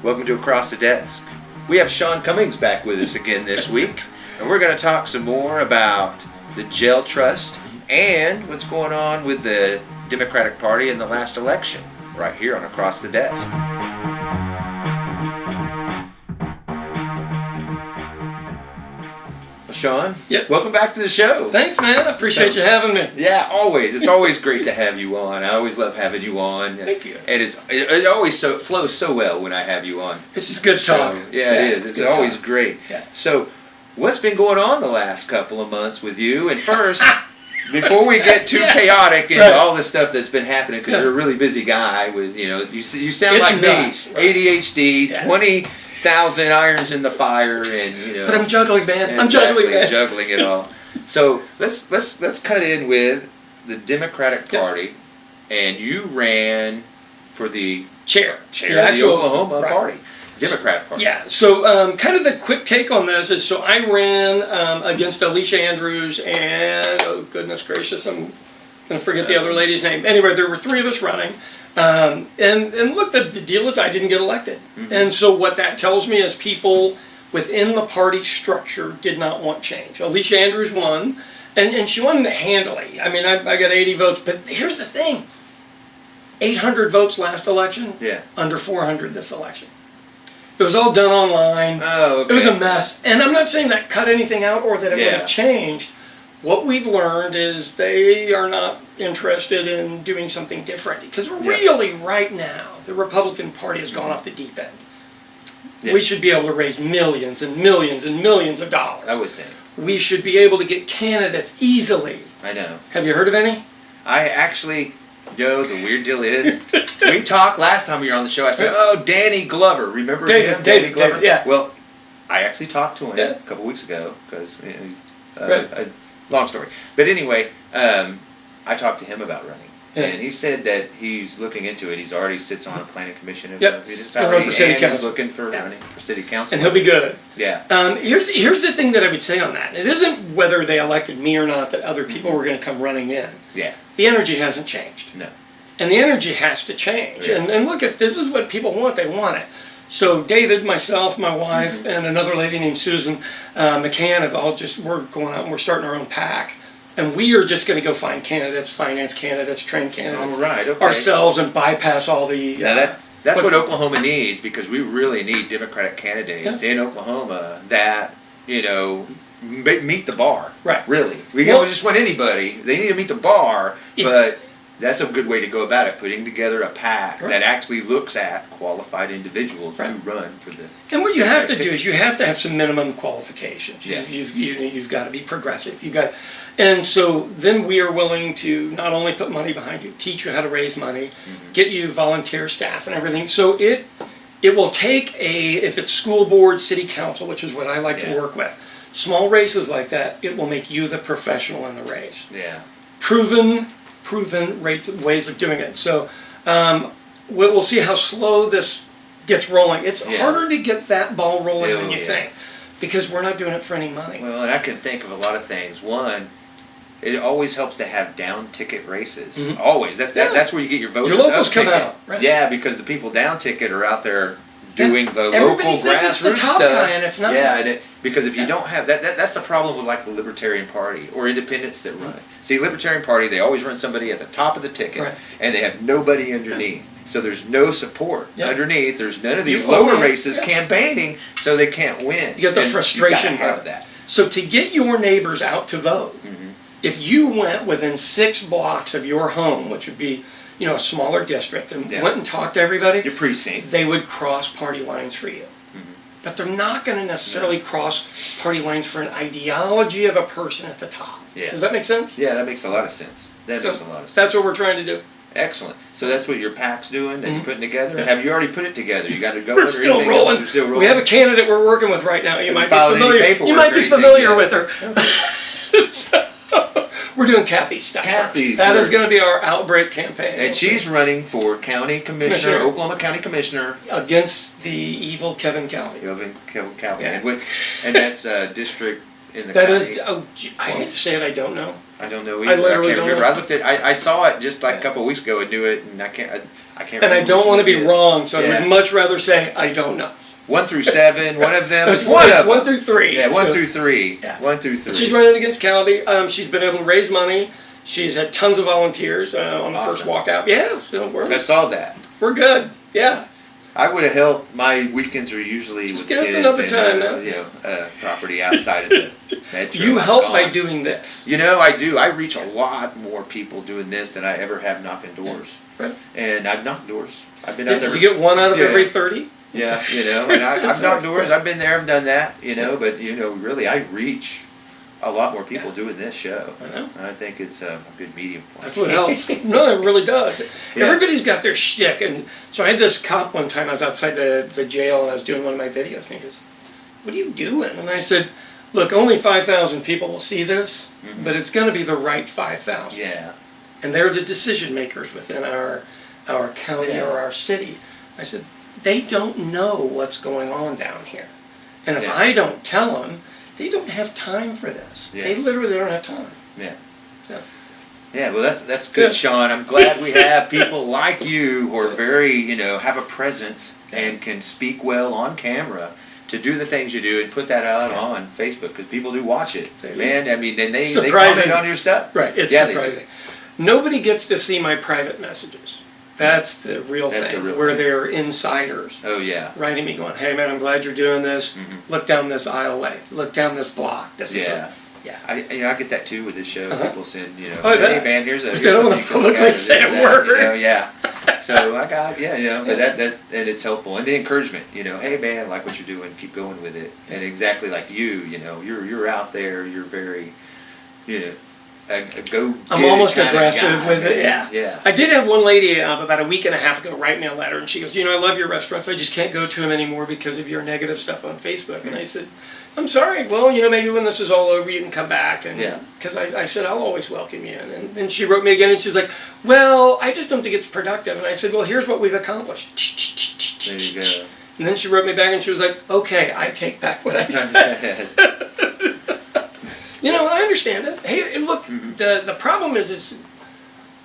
Welcome to Across the Desk. We have Sean Cummings back with us again this week, and we're going to talk some more about the jail trust and what's going on with the Democratic Party in the last election, right here on Across the Desk. Sean, yep. Welcome back to the show. Thanks, man. I appreciate you having me. Yeah, always. It's always great to have you on. I always love having you on. Thank you. And it always flows so well when I have you on. It's just good talk. Yeah, it is. It's always great. Yeah. So, what's been going on the last couple of months with you? And first, before we get too chaotic into all the stuff that's been happening, because you're a really busy guy with, you sound like nuts, me, right? ADHD, 20,000 irons in the fire, and But I'm juggling, man. Juggling it all. So let's cut in with the Democratic Party, and you ran for the chair of the Oklahoma Party, Democratic Party. Yeah. So kind of the quick take on this is, so I ran against Alicia Andrews and oh goodness gracious, I'm gonna forget the other lady's name. Anyway, there were three of us running. And look, the deal is I didn't get elected. Mm-hmm. And so what that tells me is people within the party structure did not want change. Alicia Andrews won, and she won handily. I mean, I got 80 votes, but here's the thing. 800 votes last election, under 400 this election. It was all done online. Oh, okay. It was a mess. And I'm not saying that cut anything out or that it would have changed. What we've learned is they are not interested in doing something different, because really right now the Republican Party has gone off the deep end. We should be able to raise millions and millions and millions of dollars. I would think. We should be able to get candidates easily. I know. Have you heard of any? I actually, the weird deal is, we talked last time you were on the show, I said, Danny Glover, remember him? Danny Glover? David, yeah. Well, I actually talked to him a couple weeks ago, because, long story. But anyway, I talked to him about running. Yeah. And he said that he's looking into it. He's already sits on a planning commission of his party, he's looking for running for city council. And he'll be good. Yeah. Here's the thing that I would say on that. It isn't whether they elected me or not that other people were going to come running in. Yeah. The energy hasn't changed. No. And the energy has to change. Yeah. And look, if this is what people want, they want it. So David, myself, my wife, and another lady named Susan McCann have all we're going out and we're starting our own PAC. And we are just going to go find candidates, finance candidates, train candidates ourselves, and bypass all the... Now that's what Oklahoma needs, because we really need Democratic candidates in Oklahoma that, meet the bar. Right. Really. We don't just want anybody. They need to meet the bar, but that's a good way to go about it, putting together a PAC that actually looks at qualified individuals to run for the... And what you have to do is you have to have some minimum qualifications. You've got to be progressive. And so then we are willing to not only put money behind you, teach you how to raise money, get you volunteer staff and everything. So it will take if it's school board, city council, which is what I like to work with, small races like that, it will make you the professional in the race. Yeah. Proven ways of doing it. So we'll see how slow this gets rolling. It's harder to get that ball rolling than you think, because we're not doing it for any money. Well, and I can think of a lot of things. One, it always helps to have down ticket races. Mm-hmm. Always. That's where you get your voters. Your locals come out. Right? Yeah, because the people down ticket are out there doing the local grassroots it's the top stuff. Guy and it's not. Yeah, because if you don't have that's the problem with like the Libertarian Party or independents that run. See, Libertarian Party, they always run somebody at the top of the ticket, and they have nobody underneath. So there's no support underneath. There's none of these lower races campaigning, so they can't win. You get the frustration of that. So to get your neighbors out to vote, if you went within 6 blocks of your home, which would be a smaller district, and went and talked to everybody, your precinct, they would cross party lines for you. But they're not going to necessarily cross party lines for an ideology of a person at the top. Yeah. Does that make sense? Yeah, that makes a lot of sense. Makes a lot of sense. That's what we're trying to do. Excellent. So that's what your PAC's doing, that you're putting together? Yeah. Have you already put it together? You got to go. We're still rolling. We have a candidate we're working with right now. You might be familiar with her. We're doing Cathy's stuff. That is going to be our outbreak campaign. And she's running for county commissioner, Oklahoma County Commissioner. Against the evil Kevin Calvi. Kevin Calvi. Yeah. And that's district in the county. That is, I hate to say it, I don't know. I don't know I either. literally can't don't remember. know. I looked at. I saw it just like a couple of weeks ago and knew it, and I can't. And I remember don't which want to one be it is. wrong, so I Yeah. would much rather say I don't know. 1 through 7. One of them. It's It's one of 1 them. through 3. Yeah, 1 so- through 3. Yeah. 1 through 3. She's running against Calvi. She's been able to raise money. She's had tons of volunteers on the first Awesome. walkout. Yeah, so I saw that. we're good. Yeah. I would have helped. My weekends are usually Just with give us kids another and, time now. property outside of the metro. You I'm help gone. by doing this. You know, I do. I reach a lot more people doing this than I ever have knocking doors. Right. And I've knocked doors. I've been out there. You get 1 out of Yeah. every 30. Yeah, and I've It's knocked hard. doors. I've been there. I've done that. But really, I reach a lot more people doing this show. I know. And I think it's a good medium for That's me. what helps. No, it really does. Yeah. Everybody's got their shtick. And so I had this cop one time, I was outside the jail and I was doing one of my videos. And he goes, "What are you doing?" And I said, "Look, only 5,000 people will see this, but it's going to be the right 5,000. Yeah. And they're the decision makers within our county Yeah. or our city." I said, "They don't know what's going on down here. And if Yeah. I don't tell them, they don't have time for this. Yeah. They literally don't have time." Yeah. Yeah. Yeah, well, that's good, Good. Sean. I'm glad we have people like you who are very, have a presence and can speak well on camera to do the things you do and put that out on Facebook because people do watch it. They do. Man, I mean, then they Surprising. comment on your stuff. Right, it's Yeah, they do. surprising. Nobody gets to see my private messages. That's the real That's thing, the real where thing. they're insiders Oh, yeah. writing me going, "Hey man, I'm glad you're doing this. Mm-hmm. Look down this aisleway. Look down this block. This is Yeah. yeah." I get that too with this show. Uh-huh. People send, Oh, I hey bet. man, here's They don't wanna something you can publicly look at, say a this, that, word. yeah. So I got, but that and it's helpful. And the encouragement, hey man, I like what you're doing, keep going with it. And exactly like you're out there, you're very, go. I'm almost kinda aggressive guy, with it, man. yeah. Yeah. I did have one lady about a week and a half ago write me a letter, and she goes, "I love your restaurants. I just can't go to them anymore because of your negative stuff on Facebook." And I said, "I'm sorry. Well, maybe when this is all over, you can come back." And Yeah. because I said I'll always welcome you in. And then she wrote me again, and she's like, "Well, I just don't think it's productive." And I said, "Well, here's what we've accomplished." There you go. And then she wrote me back, and she was like, "Okay, I take back what I said." I understand it. Hey, look, the problem is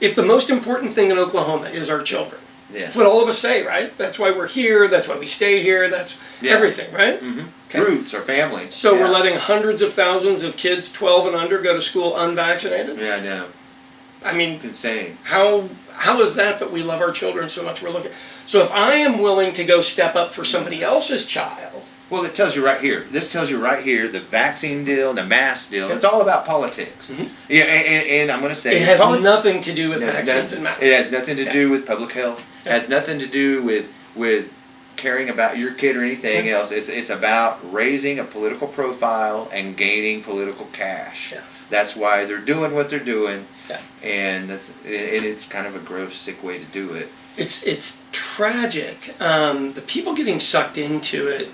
if the most important thing in Oklahoma is our children. Yeah. That's what all of us say, right? That's why we're here. That's why we stay here. That's everything, right? Okay. Roots or family. So yeah. we're letting hundreds of thousands of kids 12 and under go to school unvaccinated? Yeah, I know. I mean, Insane. how is that we love our children so much? We're looking. So if I am willing to go step up for somebody else's child. Well, it tells you right here. This tells you right here the vaccine deal, the mask deal. It's all about politics. Yeah, and I'm going to say It has nothing to do with vaccines and masks. It has nothing to do with public health. It has nothing to do with caring about your kid or anything else. It's about raising a political profile and gaining political cash. Yeah. That's why they're doing what they're doing. Yeah. And it's kind of a gross, sick way to do it. It's tragic. The people getting sucked into it,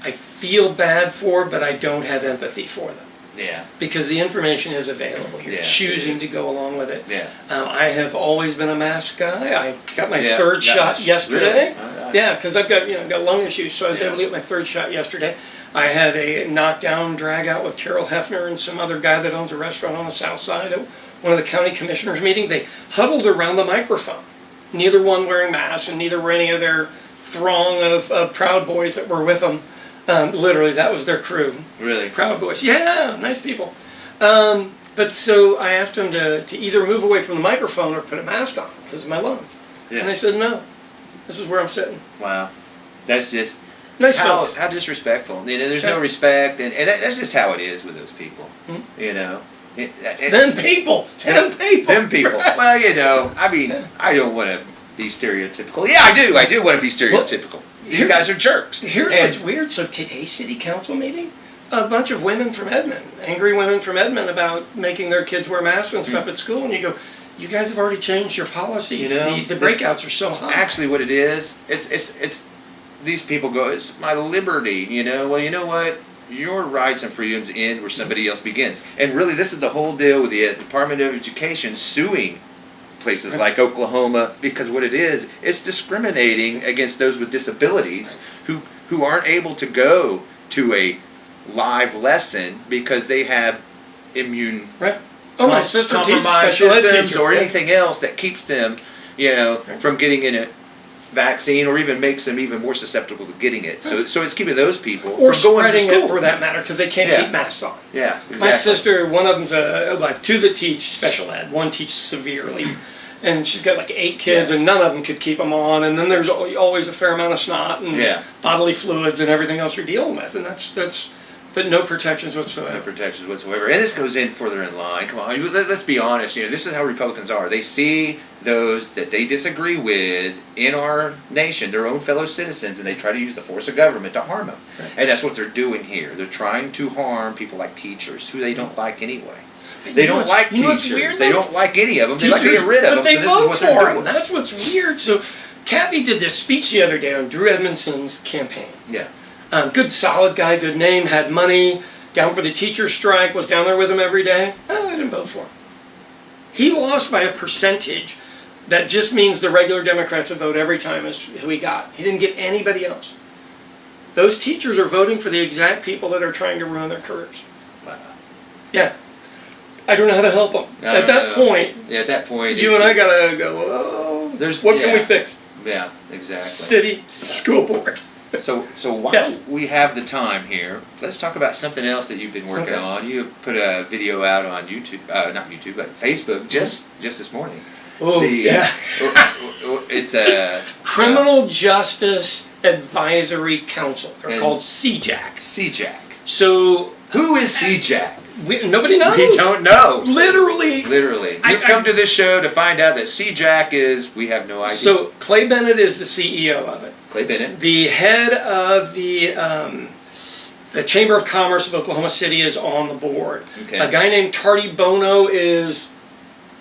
I feel bad for, but I don't have empathy for them. Yeah. Because the information is available. You're choosing to go along with it. Yeah. I have always been a mask guy. I got my Yeah, third shot yesterday. Really? Yeah, because I've got got lung issues, so I was able to get my third shot yesterday. I had a knockdown drag out with Carol Hefner and some other guy that owns a restaurant on the south side at one of the county commissioners' meetings. They huddled around the microphone. Neither one wearing masks, and neither were any of their throng of Proud Boys that were with them. Literally, that was their crew. Really? Proud Boys. Yeah, nice people. But so I asked them to either move away from the microphone or put a mask on because of my lungs. Yeah. And they said, "No, this is where I'm sitting." Wow. That's just Nice how folks. disrespectful. There's no respect, and that's just how it is with those people. Them people. Them people. Well, I mean, I don't want to be stereotypical. Yeah, I do want to be stereotypical. These guys are jerks. Here's what's weird. So today's city council meeting, a bunch of women from Edmond, angry women from Edmond about making their kids wear masks and stuff at school, and you go, "You guys have already changed your policies. The breakouts are so high." Actually, what it is, it's these people go, "It's my liberty." Well, you know what? Your rights and freedoms end where somebody else begins. And really, this is the whole deal with the Department of Education suing places like Oklahoma, because what it is, it's discriminating against those with disabilities who aren't able to go to a live lesson because they have immune my sister teaches compromised special ed systems teacher. or anything else that keeps them, from getting in a vaccine, or even makes them even more susceptible to getting it. So it's keeping those people Or from going to spreading school. it for that matter, because they can't keep masks on. Yeah, exactly. My sister, one of them's like two that teach special ed, one teaches severely, and she's got like 8 kids, and none of them could keep them on. And then there's always a fair amount of snot and bodily fluids and everything else you're dealing with, and that's but no protections whatsoever. No protections whatsoever. And this goes in further in line. Come on, let's be honest. This is how Republicans are. They see those that they disagree with in our nation, their own fellow citizens, and they try to use the force of government to harm them. Right. And that's what they're doing here. They're trying to harm people like teachers, who they don't like anyway. They don't like teachers. They don't like any of them. They like to get rid of them. But they so this vote is what they're for doing. them. That's what's weird. So Cathy did this speech the other day on Drew Edmondson's campaign. Yeah. Good, solid guy, good name, had money, down for the teacher strike, was down there with him every day. I didn't vote for him. He lost by a percentage that just means the regular Democrats that vote every time is who he got. He didn't get anybody else. Those teachers are voting for the exact people that are trying to ruin their careers. Wow. Yeah. I don't know how to help them. At that point, you and I gotta go, oh, what can we fix? Yeah, exactly. City, school board. So while we have the time here, let's talk about something else that you've been working on. You put a video out on YouTube, not YouTube, but Facebook, just this morning. Oh, it's a Criminal Justice Advisory Council. They're called CJAC. CJAC. So who is CJAC? Nobody knows. We don't know. Literally. You've come to this show to find out that CJAC is, we have no idea. So Clay Bennett is the CEO of it. Clay Bennett. The head of the Chamber of Commerce of Oklahoma City is on the board. Okay. A guy named Tardy Bono is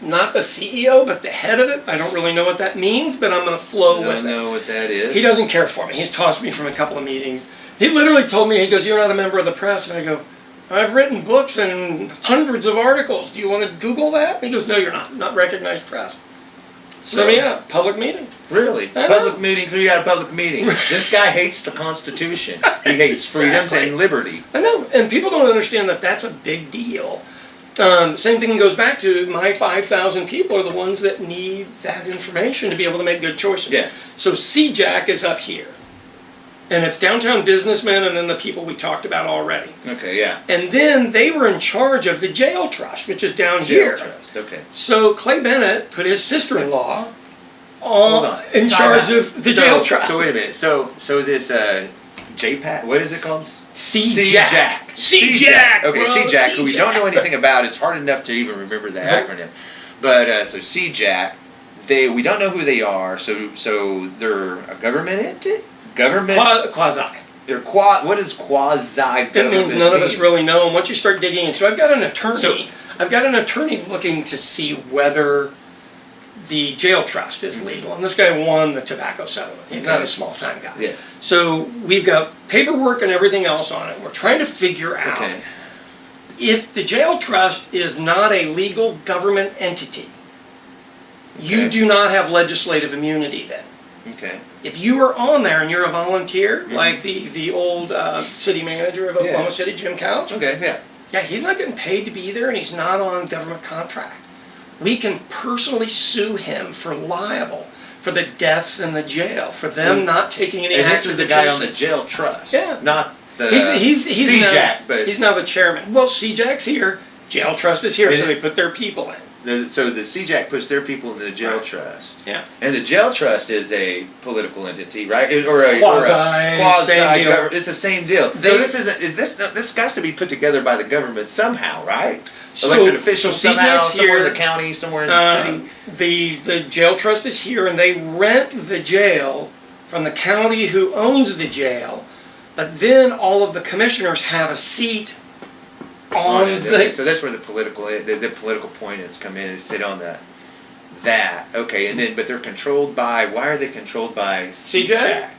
not the CEO, but the head of it. I don't really know what that means, but I'm going to flow with it. I don't know what that is. He doesn't care for me. He's tossed me from a couple of meetings. He literally told me, he goes, "You're not a member of the press." And I go, "I've written books and hundreds of articles. Do you want to Google that?" He goes, "No, you're not. Not recognized press." So yeah, public meeting. Really? Public meeting, so you got a public meeting. This guy hates the Constitution. He hates freedoms and liberty. I know, and people don't understand that that's a big deal. Same thing goes back to my 5,000 people are the ones that need that information to be able to make good choices. Yeah. So CJAC is up here. And it's downtown businessmen and then the people we talked about already. Okay, yeah. And then they were in charge of the jail trust, which is down here. Jail trust, okay. So Clay Bennett put his sister-in-law in charge of the jail trust. So wait a minute. So this JPAC, what is it called? CJAC. CJAC. Okay, bro, CJAC, who we don't know anything about. It's hard enough to even remember the acronym. But so CJAC, we don't know who they are. So they're a government entity. Quasi. They're what is quasi-government? It means none of us really know. And once you start digging in, so I've got an attorney. Looking to see whether the jail trust is legal. And this guy won the tobacco settlement. He's not a small-time guy. Yeah. So we've got paperwork and everything else on it. We're trying to figure out if the jail trust is not a legal government entity. You do not have legislative immunity then. Okay. If you are on there and you're a volunteer, like the old city manager of Oklahoma City, Jim Couch. Okay, yeah. Yeah, he's not getting paid to be there and he's not on government contract. We can personally sue him for liable for the deaths in the jail, for them not taking any action. And this is the guy on the jail trust. Yeah. Not the he's CJAC, but he's now the chairman. Well, CJAC's here, jail trust is here, so they put their people in. So the CJAC puts their people in the jail trust. Yeah. And the jail trust is a political entity, right? Or a quasi-government. It's the same deal. So this has to be put together by the government somehow, right? Elected officials somehow, somewhere in the county, somewhere in the city. The jail trust is here, and they rent the jail from the county who owns the jail, but then all of the commissioners have a seat on so that's where the political points come in and sit on that. Okay, and then but they're controlled by, why are they controlled by CJAC?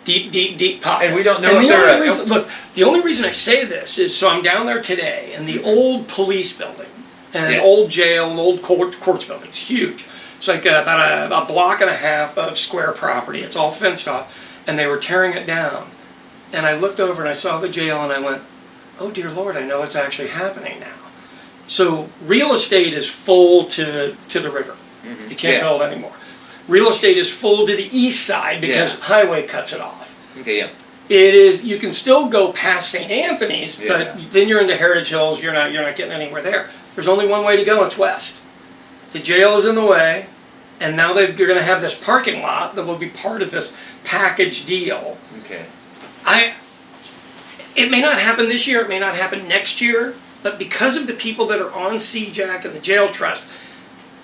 Deep pockets. And we don't know if they're look, the only reason I say this is so I'm down there today in the old police building and an old jail, an old courts building. It's huge. It's like about a block and a half of square property. It's all fenced off, and they were tearing it down. And I looked over and I saw the jail and I went, "Oh dear Lord, I know what's actually happening now." So real estate is full to the river. You can't build anymore. Real estate is full to the east side because highway cuts it off. Okay, yeah. It is, you can still go past St. Anthony's, but then you're into Heritage Hills, you're not getting anywhere there. There's only one way to go, it's west. The jail is in the way, and now you're going to have this parking lot that will be part of this package deal. Okay. It may not happen this year, it may not happen next year, but because of the people that are on CJAC and the jail trust,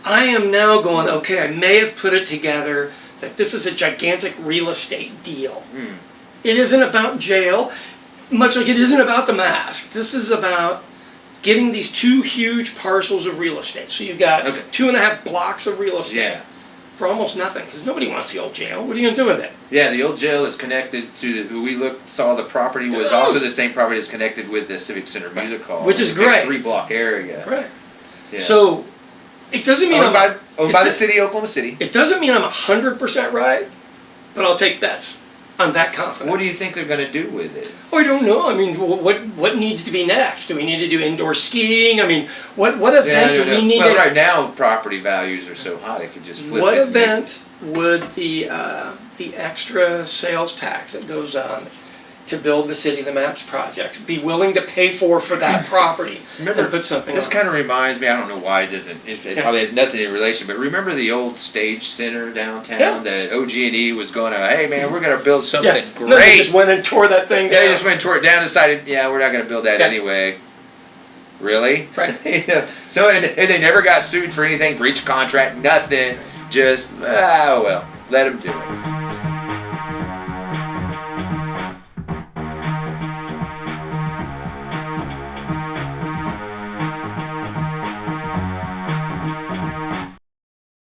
I am now going, okay, I may have put it together that this is a gigantic real estate deal. It isn't about jail, much like it isn't about the masks. This is about getting these 2 huge parcels of real estate. So you've got 2.5 blocks of real estate for almost nothing, because nobody wants the old jail. What are you going to do with it? Yeah, the old jail is connected to, saw the property was also the same property that's connected with the Civic Center Music Hall. Which is great. 3-block area. Right. Yeah. So it doesn't mean owned by the city, Oklahoma City. It doesn't mean I'm 100% right, but I'll take bets. I'm that confident. What do you think they're going to do with it? Oh, I don't know. I mean, what needs to be next? Do we need to do indoor skiing? I mean, what event do we need well, to... right now, property values are so high, they could just flip it. What event would the extra sales tax that goes on to build the City of the Maps projects be willing to pay for that property and put something This on? kind of reminds me, I don't know why it doesn't, it probably has nothing in relation, but remember the old stage center downtown that OG&E was going to, hey man, we're going to build something great. No, they just went and tore that thing down. They just went and tore it down and decided, we're not going to build that anyway. Really? Right. So, and they never got sued for anything, breach of contract, nothing, just, well, let them do it.